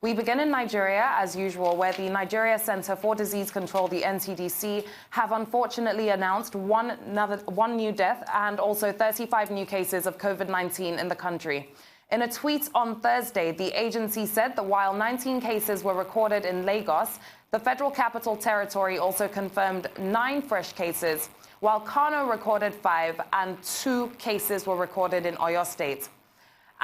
We begin in Nigeria, as usual, where the Nigeria Center for Disease Control, the NCDC, have unfortunately announced one new death and also 35 new cases of COVID-19 in the country. In a tweet on Thursday, the agency said that while 19 cases were recorded in Lagos, the Federal Capital Territory also confirmed 9 fresh cases, while Kano recorded 5 and 2 cases were recorded in Oyo State.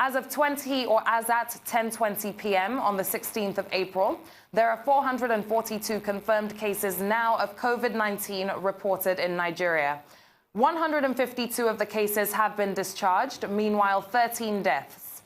As at 10:20 p.m. on the 16th of April, there are 442 confirmed cases now of COVID-19 reported in Nigeria. 152 of the cases have been discharged, meanwhile 13 deaths.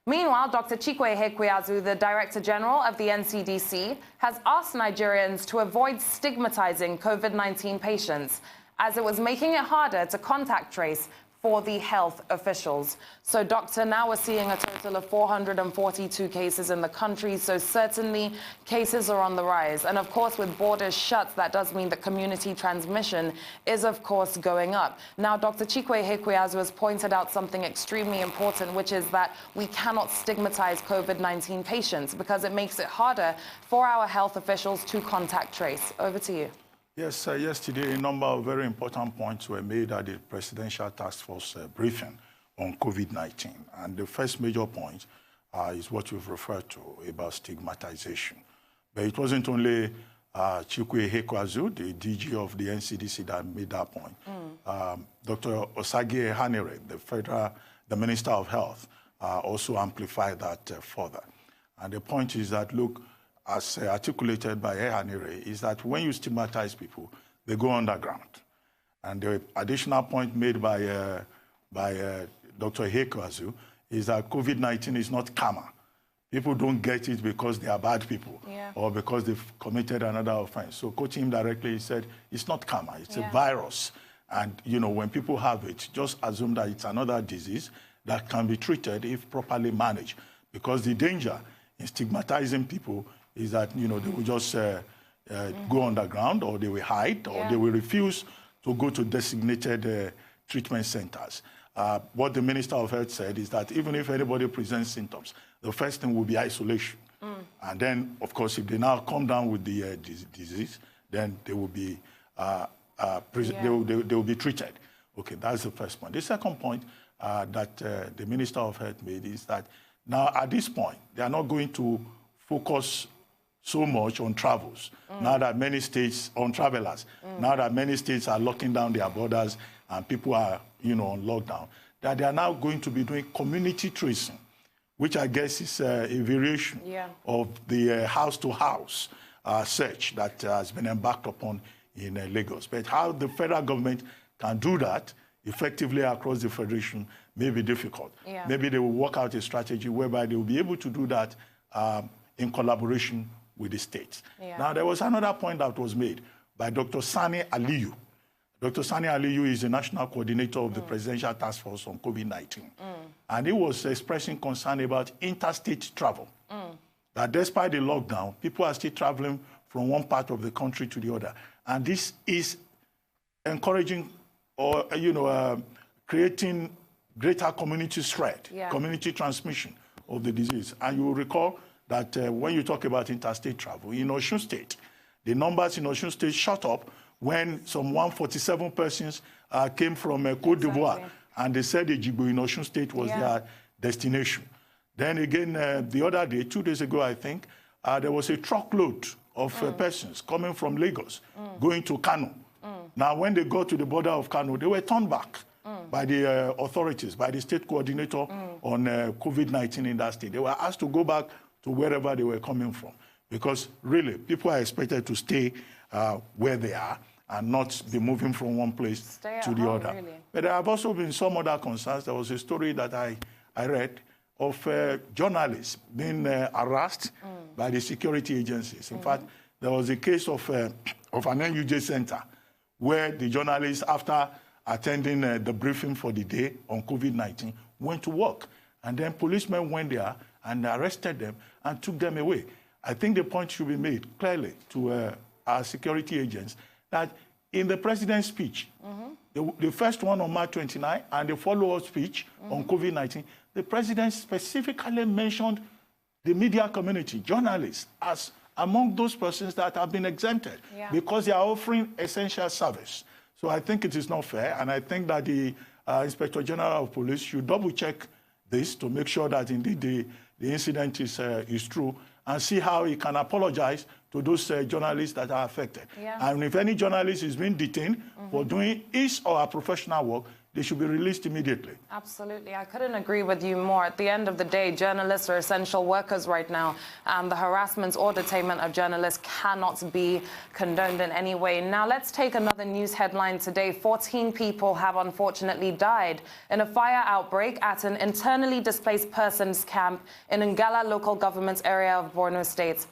Meanwhile, Dr. Chikwe Ihekweazu, the Director General of the NCDC, has asked Nigerians to avoid stigmatizing COVID-19 patients, as it was making it harder to contact trace for the health officials. So, Doctor, now we're seeing a total of 442 cases in the country, so certainly cases are on the rise. And of course, with borders shut, that does mean that community transmission is, of course, going up. Now, Dr. Chikwe Ihekweazu has pointed out something extremely important, which is that we cannot stigmatize COVID-19 patients because it makes it harder for our health officials to contact trace. Over to you. Yes, yesterday a number of very important points were made at the Presidential Task Force briefing on COVID-19. And the first major point is what you've referred to about stigmatization. But it wasn't only Chikwe Ihekweazu, the DG of the NCDC, that made that point. Dr. Osagie Ehanire, the Minister of Health, also amplified that further. And the point is that, look, as articulated by Ehanire, is that when you stigmatize people, they go underground. And the additional point made by Dr. Ihekweazu is that COVID-19 is not karma. People don't get it because they are bad people or because they've committed another offense. So quoting him directly, he said, it's not karma, it's a virus. And, you know, when people have it, just assume that it's another disease that can be treated if properly managed. Because the danger in stigmatizing people is that, you know, they will just go underground, or they will hide, or they will refuse to go to designated treatment centers. What the Minister of Health said is that even if anybody presents symptoms, the first thing will be isolation. And then, of course, if they now come down with the disease, then they will be they will be treated. Okay, that's the first point. The second point that the Minister of Health made is that now at this point, they are not going to focus so much on travels. Now that many states, on travelers, now that many states are locking down their borders and people are, you know, on lockdown, that they are now going to be doing community tracing, which I guess is a variation of the house-to-house search that has been embarked upon in Lagos. But how the federal government can do that effectively across the federation may be difficult. Maybe they will work out a strategy whereby they will be able to do that in collaboration with the states. Now, there was another point that was made by Dr. Sani Aliyu. Dr. Sani Aliyu is the national coordinator of the Presidential Task Force on COVID-19. And he was expressing concern about interstate travel. That despite the lockdown, people are still traveling from one part of the country to the other. And this is encouraging or, you know, creating greater community spread, community transmission of the disease. And you will recall that when you talk about interstate travel, in Osun State, the numbers in Osun State shot up when some 147 persons came from Côte d'Ivoire, and they said Ejigbo in Osun State was their destination. Then again, the other day, 2 days ago, I think, there was a truckload of persons coming from Lagos, going to Kano. Now, when they got to the border of Kano, they were turned back by the authorities, by the state coordinator on COVID-19 in that state. They were asked to go back to wherever they were coming from, because really people are expected to stay where they are and not be moving from one place to the other. Really. But there have also been some other concerns. There was a story that I read of journalists being harassed by the security agencies. In fact, there was a case of an NUJ center where the journalists, after attending the briefing for the day on COVID-19, went to work. And then policemen went there and arrested them and took them away. I think the point should be made clearly to our security agents that in the president's speech, the first one on March 29 and the follow-up speech on COVID-19, the president specifically mentioned the media community, journalists, as among those persons that have been exempted because they are offering essential service. So I think it is not fair, and I think that the Inspector General of Police should double-check this to make sure that indeed the incident is true, and see how he can apologize to those journalists that are affected. And if any journalist is being detained for doing his or her professional work, they should be released immediately. Absolutely. I couldn't agree with you more. At the end of the day, journalists are essential workers right now, and the harassment or detainment of journalists cannot be condoned in any way. Now, let's take another news headline today. 14 people have unfortunately died in a fire outbreak at an internally displaced persons camp in Ngala local government area of Borno State.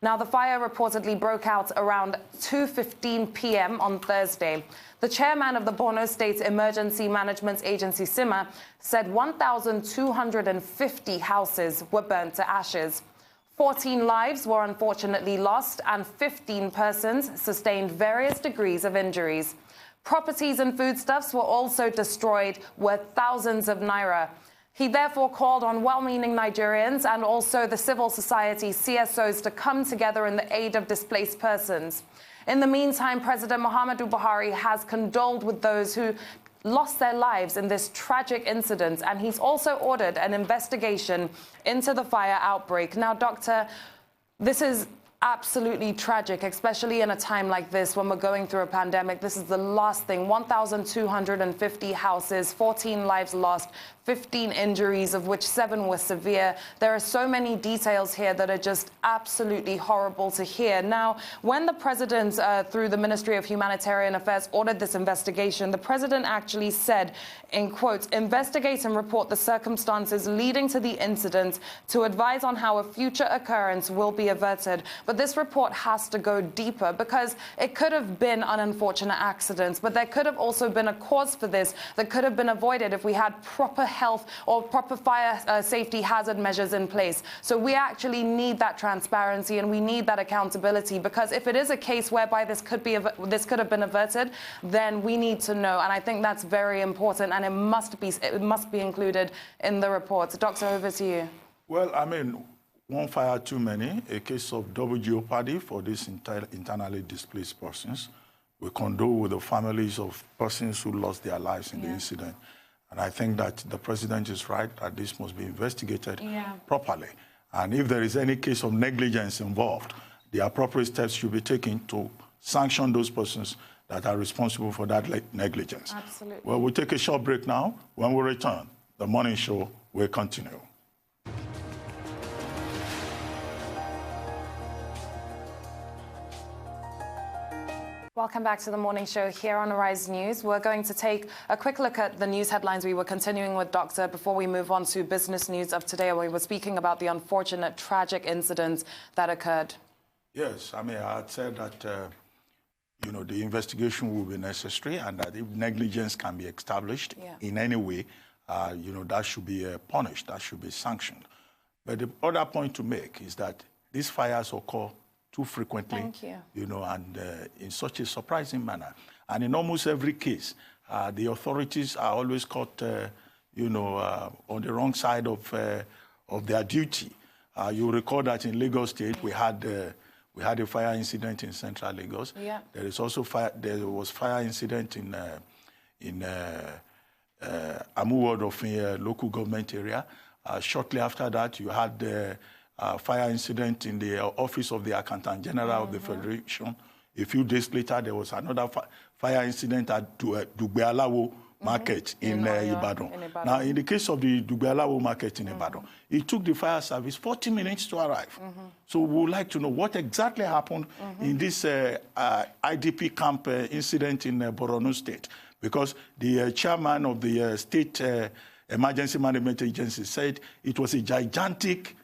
Now, the fire reportedly broke out around 2:15 p.m. on Thursday. The chairman of the Borno State Emergency Management Agency, SIMA, said 1,250 houses were burnt to ashes. 14 lives were unfortunately lost, and 15 persons sustained various degrees of injuries. Properties and foodstuffs were also destroyed, worth thousands of naira. He therefore called on well-meaning Nigerians and also the civil society CSOs to come together in the aid of displaced persons. In the meantime, President Muhammadu Buhari has condoled with those who lost their lives in this tragic incident, and he's also ordered an investigation into the fire outbreak. Now, Doctor, this is absolutely tragic, especially in a time like this when we're going through a pandemic. This is the last thing. 1,250 houses, 14 lives lost, 15 injuries, of which 7 were severe. There are so many details here that are just absolutely horrible to hear. Now, when the president, through the Ministry of Humanitarian Affairs, ordered this investigation, the president actually said, in quotes, investigate and report the circumstances leading to the incident to advise on how a future occurrence will be averted. But this report has to go deeper, because it could have been an unfortunate accident, but there could have also been a cause for this that could have been avoided if we had proper health or proper fire safety hazard measures in place. So we actually need that transparency, and we need that accountability, because if it is a case whereby this could have been averted, then we need to know. And I think that's very important, and it must be included in the report. Doctor, over to you. Well, I mean, one fire too many, a case of double jeopardy for these internally displaced persons. We condole with the families of persons who lost their lives in the incident. And I think that the president is right that this must be investigated properly. And if there is any case of negligence involved, the appropriate steps should be taken to sanction those persons that are responsible for that negligence. Absolutely. Well, we'll take a short break now. When we return, the morning show will continue. Welcome back to the morning show here on Arise News. We're going to take a quick look at the news headlines. We were continuing with Doctor before we move on to business news of today. We were speaking about the unfortunate, tragic incident that occurred. Yes, I mean, I had said that, the investigation will be necessary, and that if negligence can be established in any way, that should be punished, that should be sanctioned. But the other point to make is that these fires occur too frequently, and in such a surprising manner. And in almost every case, the authorities are always caught, on the wrong side of their duty. You recall that in Lagos State, we had a fire incident in central Lagos. Yeah. There is also there was fire incident in Amuwodo of local government area. Shortly after that, you had fire incident in the office of the Accountant General of the Federation. A few days later, there was another fire incident at Dugbealawo Market in Ibadan. Now, in the case of the Dugbealawo Market in Ibadan, it took the fire service 40 minutes to arrive. So we would like to know what exactly happened in this IDP camp incident in Borno State, because the chairman of the State Emergency Management Agency said it was a gigantic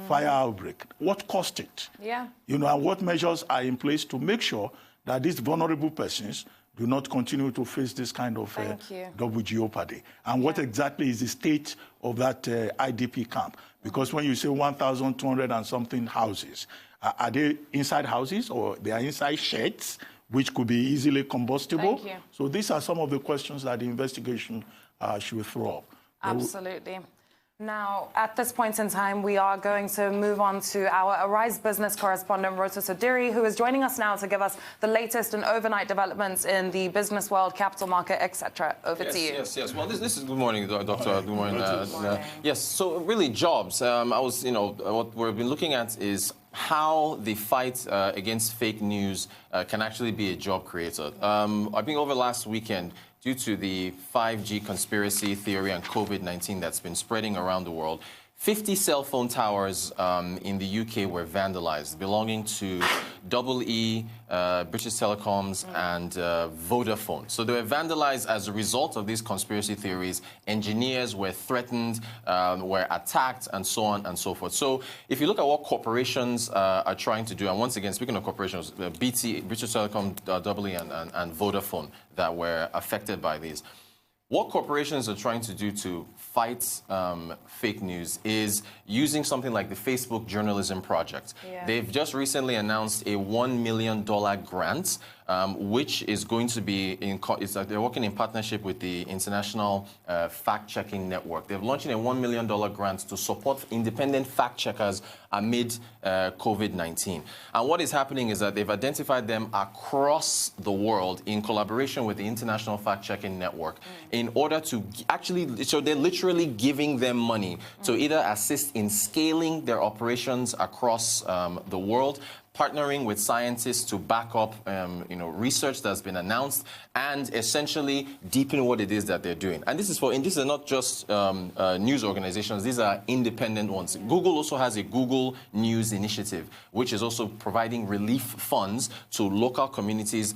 fire outbreak. What caused it? Yeah. And what measures are in place to make sure that these vulnerable persons do not continue to face this kind of double jeopardy? And what exactly is the state of that IDP camp? Because when you say 1,200 and something houses, are they inside houses, or they are inside sheds, which could be easily combustible? Thank you. So these are some of the questions that the investigation should throw up. Absolutely. Now, at this point in time, we are going to move on to our Arise business correspondent, Rosa Sodiri, who is joining us now to give us the latest and overnight developments in the business world, capital market, etc. Over to you. Yes. Well, this is good morning, Doctor. Good morning. Yes. So really, jobs. What we've been looking at is how the fight against fake news can actually be a job creator. I think over last weekend, due to the 5G conspiracy theory and COVID-19 that's been spreading around the world, 50 cell phone towers in the UK were vandalized, belonging to EE, British Telecoms, and Vodafone. So they were vandalized as a result of these conspiracy theories. Engineers were threatened, were attacked, and so on and so forth. So if you look at what corporations are trying to do, and once again, speaking of corporations, BT, British Telecom, EE, and Vodafone that were affected by these. What corporations are trying to do to fight fake news is using something like the Facebook Journalism Project. Yeah. They've just recently announced a $1 million grant, which is going to be they're working in partnership with the International Fact-Checking Network. They're launching a $1 million grant to support independent fact-checkers amid COVID-19. And what is happening is that they've identified them across the world in collaboration with the International Fact-Checking Network in order to actually, so they're literally giving them money to either assist in scaling their operations across the world, partnering with scientists to back up research that's been announced, and essentially deepen what it is that they're doing. And these are not just news organizations, these are independent ones. Google also has a Google News Initiative, which is also providing relief funds to local communities,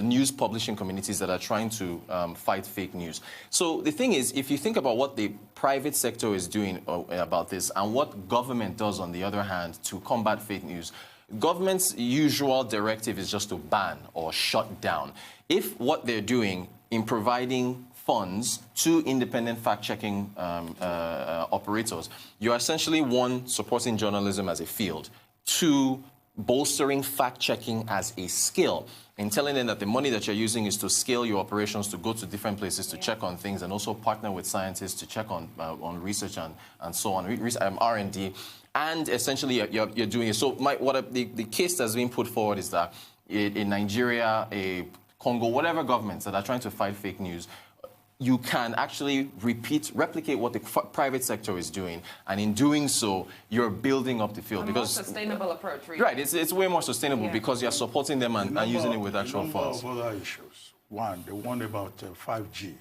news publishing communities that are trying to fight fake news. So the thing is, if you think about what the private sector is doing about this and what government does on the other hand to combat fake news, government's usual directive is just to ban or shut down. If what they're doing in providing funds to independent fact-checking operators, you're essentially, one, supporting journalism as a field, two, bolstering fact-checking as a skill, and telling them that the money that you're using is to scale your operations, to go to different places to check on things, and also partner with scientists to check on research and so on, R&D. And essentially, you're doing it. So the case that's being put forward is that in Nigeria, Congo, whatever governments that are trying to fight fake news, you can actually replicate what the private sector is doing. And in doing so, you're building up the field. Because more sustainable approach, really. Right, it's way more sustainable because you're supporting them and using it with actual funds. Other issues. One, the one about 5G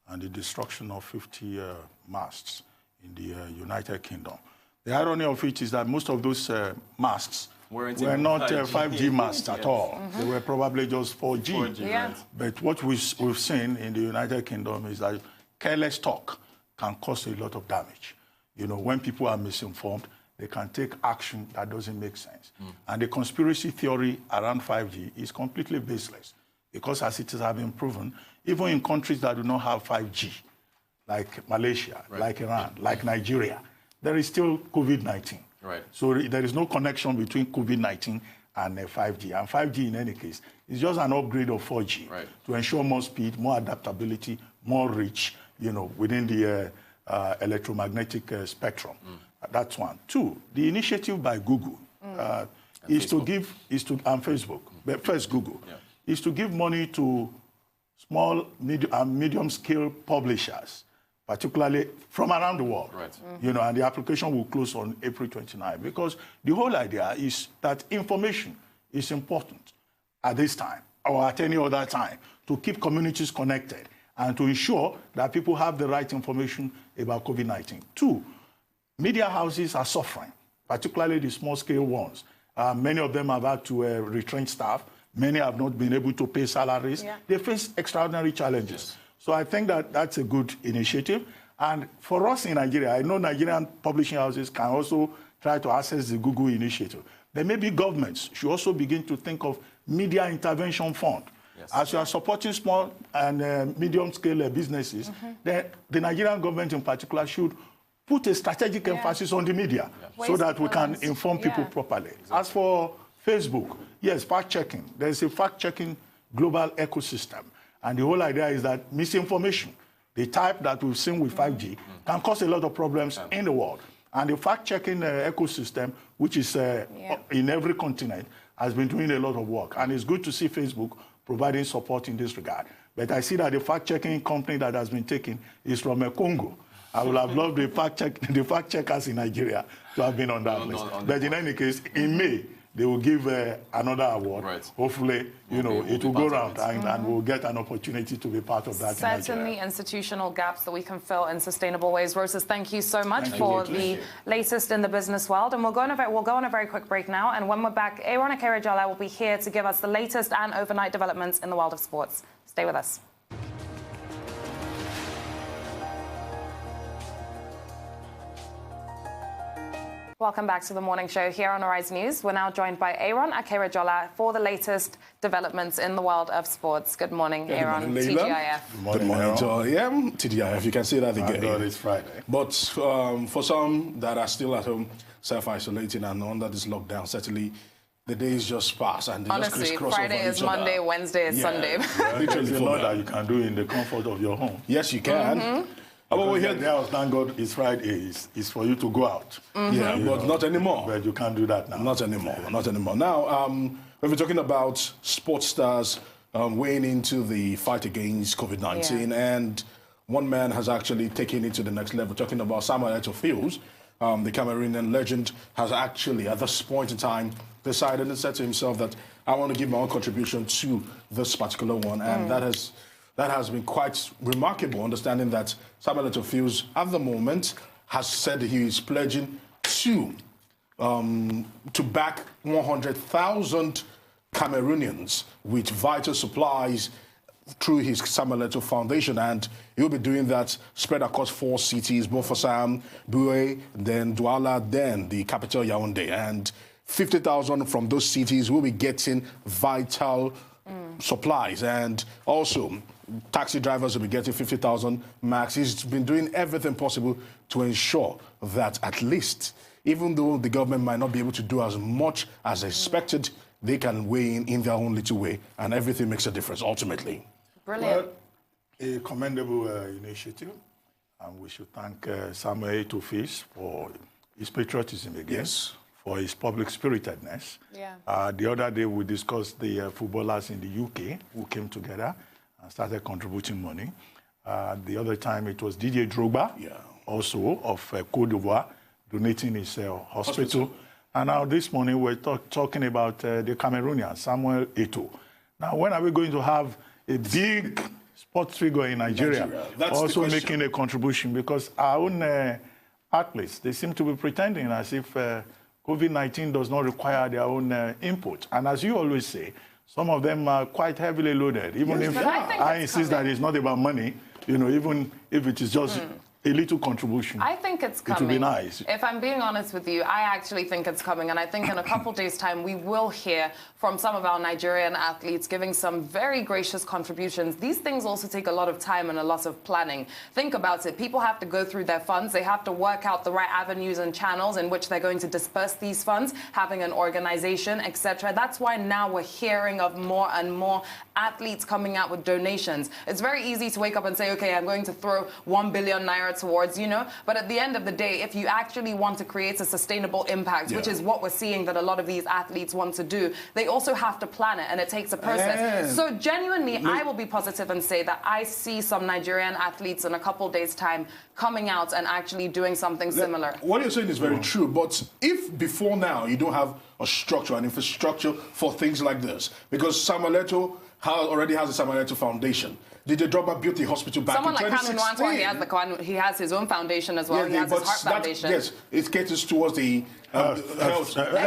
and the destruction of 50 masts in the United Kingdom. The irony of it is that most of those masts were not 5G masts at all. They were probably just 4G. Yeah. But what we've seen in the United Kingdom is that careless talk can cause a lot of damage. When people are misinformed, they can take action that doesn't make sense. And the conspiracy theory around 5G is completely baseless because, as it has been proven, even in countries that do not have 5G, like Malaysia, like Iran, like Nigeria, there is still COVID-19. Right. So there is no connection between COVID-19 and 5G. And 5G, in any case, is just an upgrade of 4G to ensure more speed, more adaptability, more reach, within the electromagnetic spectrum. That's one. Two, the initiative by Google is to give, and Facebook, but first Google, is to give money to small and medium-scale publishers, particularly from around the world. Right. And the application will close on April 29, because the whole idea is that information is important at this time or at any other time to keep communities connected and to ensure that people have the right information about COVID-19. Two, media houses are suffering, particularly the small-scale ones. Many of them have had to retrench staff. Many have not been able to pay salaries. Yeah. They face extraordinary challenges. Yes. So I think that that's a good initiative. And for us in Nigeria, I know Nigerian publishing houses can also try to access the Google initiative. But maybe governments should also begin to think of media intervention fund. Yes. As you are supporting small and medium-scale businesses, then the Nigerian government in particular should put a strategic emphasis on the media so that we can inform people properly. Exactly. As for Facebook, yes, fact-checking. There's a fact-checking global ecosystem. And the whole idea is that misinformation the type that we've seen with 5G, can cause a lot of problems in the world. And the fact-checking ecosystem, which is in every continent, has been doing a lot of work. And it's good to see Facebook providing support in this regard. But I see that the fact-checking company that has been taken is from Congo. I would have loved the fact-checkers in Nigeria to have been on that list. But in any case, in May, they will give another award. Right. Hopefully, it will go around and we'll get an opportunity to be part of that. Certainly institutional gaps that we can fill in sustainable ways. Roses, thank you so much for the latest in the business world. And we'll go on a very quick break now. And when we're back, Aaron Akerediola will be here to give us the latest and overnight developments in the world of sports. Stay with us. Welcome back to the morning show here on Arise News. We're now joined by Aaron Akerediola for the latest developments in the world of sports. Good morning, Aaron. TGIF. Good morning, TGIF. You can say that again. God, it's Friday. But for some that are still at home, self-isolating and under this lockdown, certainly the days just pass and they honestly, just crisscross Friday over is each other. Monday, Wednesday is Sunday. There's a lot that you can do in the comfort of your home. Yes, you can. Thank God it's Friday. It's for you to go out. Yeah, but not anymore. But you can't do that now. Not anymore. Not anymore. Now, we've been talking about sports stars weighing into the fight against COVID-19, and one man has actually taken it to the next level. Talking about Samuel Eto'o Fields, the Cameroonian legend has actually, at this point in time, decided and said to himself that I want to give my own contribution to this particular one, and that has been quite remarkable, understanding that Samuel Eto'o Fields, at the moment, has said he is pledging to back 100,000 Cameroonians with vital supplies through his Samuel Eto'o Foundation, and he'll be doing that spread across 4 cities, Bofasam, Boué, then Douala, then the capital Yaoundé, and 50,000 from those cities will be getting vital supplies, and also taxi drivers will be getting 50,000 max. He's been doing everything possible to ensure that at least, even though the government might not be able to do as much as expected, they can weigh in their own little way, and everything makes a difference ultimately. Brilliant. Well, a commendable initiative, and we should thank Samuel Eto'o Fields for his patriotism again. Yes. For his public spiritedness. Yeah. The other day we discussed the footballers in the UK who came together and started contributing money. The other time it was Didier Drogba, also of Côte d'Ivoire, donating his hospital. And now this morning we're talking about the Cameroonian, Samuel Eto'o. Now, when are we going to have a big sports figure in Nigeria also making a contribution? Because our own athletes, they seem to be pretending as if COVID-19 does not require their own input. And as you always say, some of them are quite heavily loaded. Even if I insist that it's not about money, even if it is just a little contribution. I think it's coming. It would be nice. If I'm being honest with you, I actually think it's coming. And I think in a couple days' time, we will hear from some of our Nigerian athletes giving some very gracious contributions. These things also take a lot of time and a lot of planning. Think about it. People have to go through their funds. They have to work out the right avenues and channels in which they're going to disperse these funds, having an organization, etc. That's why now we're hearing of more and more athletes coming out with donations. It's very easy to wake up and say, okay, I'm going to throw 1 billion naira towards, but at the end of the day, if you actually want to create a sustainable impact, which is what we're seeing that a lot of these athletes want to do, they also have to plan it, and it takes a process. So genuinely, I will be positive and say that I see some Nigerian athletes in a couple days' time coming out and actually doing something similar. What you're saying is very true, but if before now you don't have a structure, an infrastructure for things like this, because Samuel Eto'o already has a Samuel Eto'o Foundation. Didier Drogba built the hospital back in 2016. Someone like Kwame Nwankwo, he has his own foundation as well. He has his Heart Foundation. Yes, it caters towards the health sector.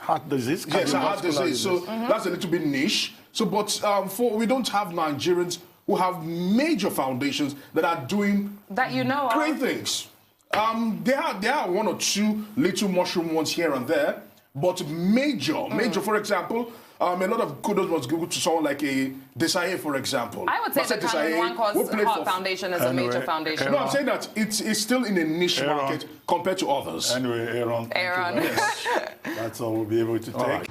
Heart disease. Yes, heart disease. So that's a little bit niche. So, but we don't have Nigerians who have major foundations that are doing great things. There are 1 or 2 little mushroom ones here and there, but major, for example, a lot of kudos must go to someone like a Desailly, for example. I would say that Kwame Nwankwo's Heart Foundation is a major foundation. No, I'm saying that it's still in a niche market compared to others. Anyway, Aaron. Yes. That's all we'll be able to take.